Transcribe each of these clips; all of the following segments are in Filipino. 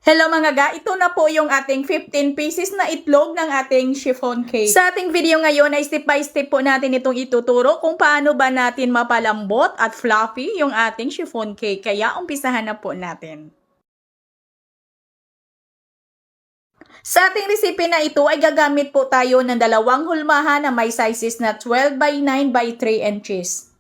Hello mga ga, ito na po yung ating 15 pieces na itlog ng ating chiffon cake. Sa ating video ngayon ay step by step po natin itong ituturo kung paano ba natin mapalambot at fluffy yung ating chiffon cake. Kaya umpisahan na po natin. Sa ating recipe na ito ay gagamit po tayo ng dalawang hulmahan na may sizes na 12 by 9 by 3 inches.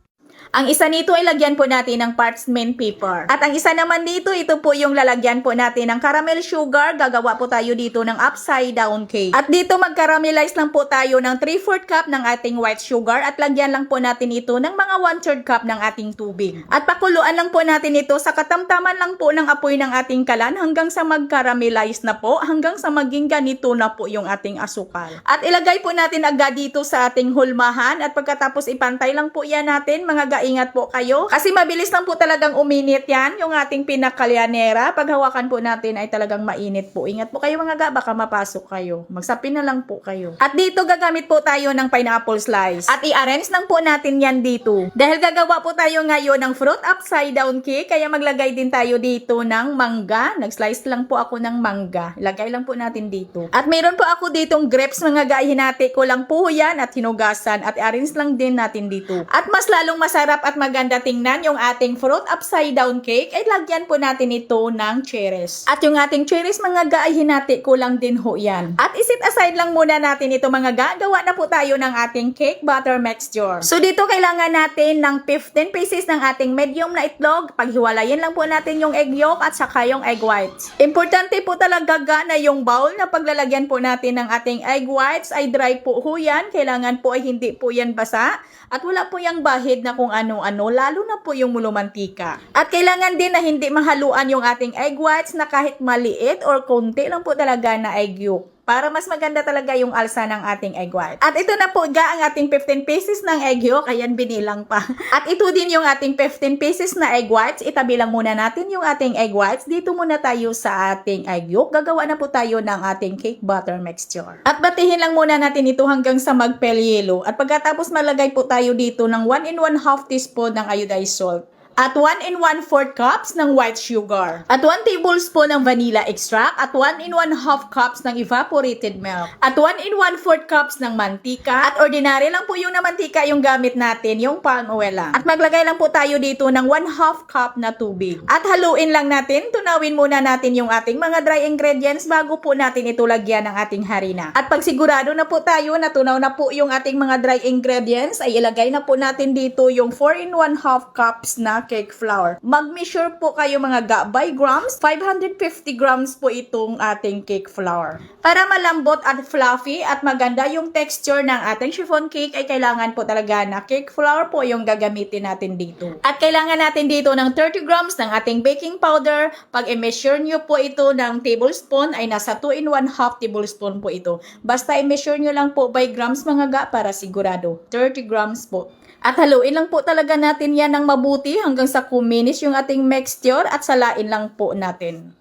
Ang isa nito ay lagyan po natin ng parchment paper. At ang isa naman dito, ito po yung lalagyan po natin ng caramel sugar. Gagawa po tayo dito ng upside down cake. At dito mag-caramelize lang po tayo ng 3/4 cup ng ating white sugar at lagyan lang po natin ito ng mga 1/3 cup ng ating tubig. At pakuluan lang po natin ito sa katamtaman lang po ng apoy ng ating kalan hanggang sa mag-caramelize na po, hanggang sa maging ganito na po yung ating asukal. At ilagay po natin agad dito sa ating hulmahan at pagkatapos ipantay lang po yan natin mga ingat po kayo. Kasi mabilis lang po talagang uminit yan, yung ating pinakalyanera. Pag hawakan po natin ay talagang mainit po. Ingat po kayo mga ga, baka mapasok kayo. Magsapin na lang po kayo. At dito gagamit po tayo ng pineapple slice. At i-arrange lang po natin yan dito. Dahil gagawa po tayo ngayon ng fruit upside down cake, kaya maglagay din tayo dito ng mangga. Nag-slice lang po ako ng mangga. Lagay lang po natin dito. At mayroon po ako ditong grapes mga ga, hinati ko lang po yan at hinugasan at i-arrange lang din natin dito. At mas lalong masarap at maganda tingnan yung ating fruit upside down cake ay lagyan po natin ito ng cherries. At yung ating cherries mga ga ay hinati ko lang din ho yan. At isit aside lang muna natin ito mga ga. Gawa na po tayo ng ating cake batter mixture. So dito kailangan natin ng 15 pieces ng ating medium na itlog. Paghiwalayin lang po natin yung egg yolk at saka yung egg whites. Importante po talaga ga na yung bowl na paglalagyan po natin ng ating egg whites ay dry po ho yan. Kailangan po ay hindi po yan basa. At wala po yung bahid na kung ano-ano, lalo na po yung mulumantika. At kailangan din na hindi mahaluan yung ating egg whites na kahit maliit or konti lang po talaga na egg yolk. Para mas maganda talaga yung alsa ng ating egg white. At ito na po ga ang ating 15 pieces ng egg yolk. Ayan, binilang pa. At ito din yung ating 15 pieces na egg whites. Itabi lang muna natin yung ating egg whites. Dito muna tayo sa ating egg yolk. Gagawa na po tayo ng ating cake butter mixture. At batihin lang muna natin ito hanggang sa mag-pale-yellow. At pagkatapos malagay po tayo dito ng 1 1/2 teaspoon ng iodized salt. At 1 1/4 cups ng white sugar. At 1 tablespoon ng vanilla extract. At 1 1/2 cups ng evaporated milk. At 1 1/4 cups ng mantika. At ordinary lang po yung na mantika yung gamit natin, yung palm oil lang. At maglagay lang po tayo dito ng 1/2 cup na tubig. At haluin lang natin, tunawin muna natin yung ating mga dry ingredients bago po natin ito lagyan ng ating harina. At pag sigurado na po tayo, natunaw na po yung ating mga dry ingredients, ay ilagay na po natin dito yung 4 1/2 cups na cake flour. Mag-measure po kayo mga ga by grams. 550 grams po itong ating cake flour. Para malambot at fluffy at maganda yung texture ng ating chiffon cake ay kailangan po talaga na cake flour po yung gagamitin natin dito. At kailangan natin dito ng 30 grams ng ating baking powder. Pag i-measure nyo po ito ng tablespoon ay nasa 2 1/2 tablespoon po ito. Basta i-measure nyo lang po by grams mga ga para sigurado. 30 grams po. At haluin lang po talaga natin yan ng mabuti hanggang sa kuminis yung ating mixture at salain lang po natin.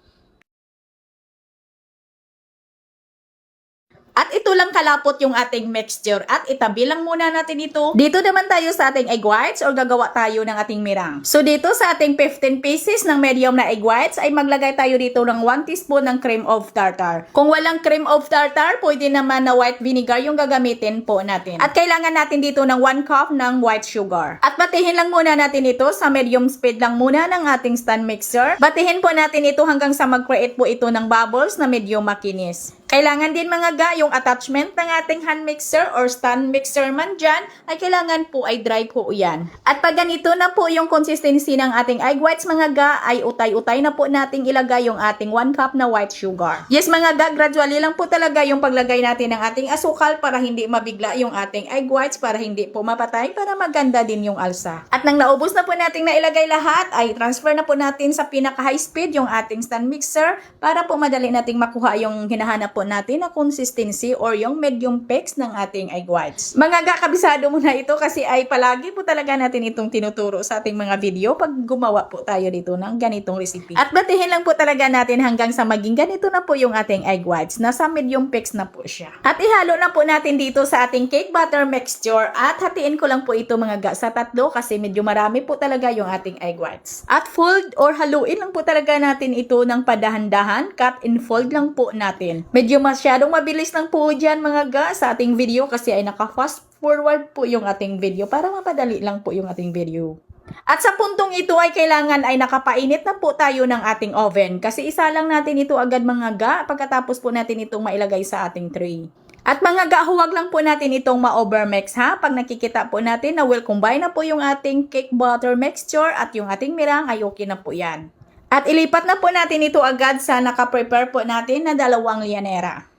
At ito lang kalapot yung ating mixture at itabi lang muna natin ito. Dito naman tayo sa ating egg whites or gagawa tayo ng ating mirang. So dito sa ating 15 pieces ng medium na egg whites ay maglagay tayo dito ng 1 teaspoon ng cream of tartar. Kung walang cream of tartar, pwede naman na white vinegar yung gagamitin po natin. At kailangan natin dito ng 1 cup ng white sugar. At batihin lang muna natin ito sa medium speed lang muna ng ating stand mixer. Batihin po natin ito hanggang sa mag-create po ito ng bubbles na medyo makinis. Kailangan din mga ga, yung attachment ng ating hand mixer or stand mixer man dyan, ay kailangan po ay dry po yan. At pag ganito na po yung consistency ng ating egg whites mga ga, ay utay-utay na po nating ilagay yung ating 1 cup na white sugar. Yes mga ga, gradually lang po talaga yung paglagay natin ng ating asukal para hindi mabigla yung ating egg whites, para hindi po mapatay, para maganda din yung alsa. At nang naubos na po nating nailagay lahat, ay transfer na po natin sa pinaka high speed yung ating stand mixer para po madali nating makuha yung hinahanap po natin na consistency consistency or yung medium peaks ng ating egg whites. Mga ga, kabisado mo na ito kasi ay palagi po talaga natin itong tinuturo sa ating mga video pag gumawa po tayo dito ng ganitong recipe. At batihin lang po talaga natin hanggang sa maging ganito na po yung ating egg whites. Nasa medium peaks na po siya. At ihalo na po natin dito sa ating cake batter mixture at hatiin ko lang po ito mga ga sa tatlo kasi medyo marami po talaga yung ating egg whites. At fold or haluin lang po talaga natin ito ng padahan-dahan, cut and fold lang po natin. Medyo masyadong mabilis lang po dyan mga ga sa ating video kasi ay naka-fast forward po yung ating video para mapadali lang po yung ating video. At sa puntong ito ay kailangan ay nakapainit na po tayo ng ating oven kasi isa lang natin ito agad mga ga pagkatapos po natin itong mailagay sa ating tray. At mga ga, huwag lang po natin itong ma-overmix ha. Pag nakikita po natin na well combine na po yung ating cake batter mixture at yung ating mirang ay okay na po yan. At ilipat na po natin ito agad sa naka-prepare po natin na 2 lianera.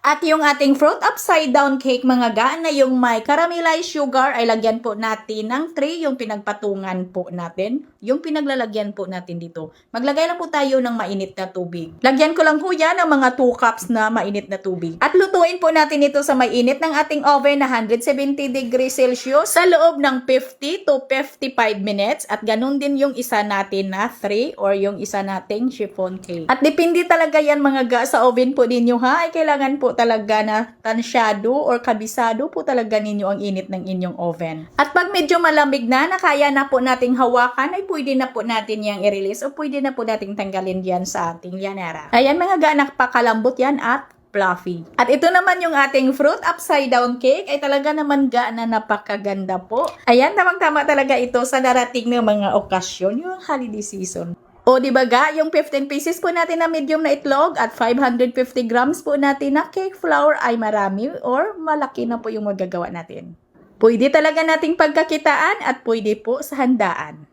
At yung ating fruit upside down cake mga ga na yung may caramelized sugar ay lagyan po natin ng tray yung pinagpatungan po natin. Yung pinaglalagyan po natin dito. Maglagay lang po tayo ng mainit na tubig. Lagyan ko lang po yan ng mga 2 cups na mainit na tubig. At lutuin po natin ito sa mainit ng ating oven na 170 degrees Celsius sa loob ng 50 to 55 minutes. At ganun din yung isa natin na tray or yung isa nating chiffon cake. At depende talaga yan mga ga sa oven po ninyo ha. Ay kailangan po talaga na tansyado or kabisado po talaga ninyo ang init ng inyong oven. At pag medyo malamig na kaya na po nating hawakan ay pwede na po natin yang i-release o pwede na po nating tanggalin yan sa ating lianera. Ayan mga ga, napakalambot yan at fluffy. At ito naman yung ating fruit upside down cake ay talaga naman ga na napakaganda po. Ayan, tamang-tama talaga ito sa darating na mga okasyon, yung holiday season. O di ba ga, yung 15 pieces po natin na medium na itlog at 550 grams po natin na cake flour ay marami or malaki na po yung magagawa natin. Pwede talaga nating pagkakitaan at pwede po sa handaan.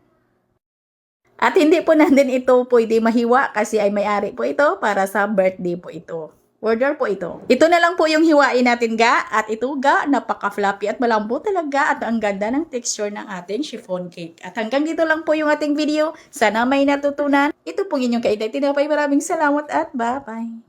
At hindi po natin ito pwede mahiwa kasi ay may-ari po ito para sa birthday po ito. Order po ito. Ito na lang po yung hiwain natin ga. At ito ga, napaka-fluffy at malambot talaga at ang ganda ng texture ng ating chiffon cake. At hanggang dito lang po yung ating video. Sana may natutunan. Ito po inyong kaiday tinapay. Maraming salamat at bye-bye.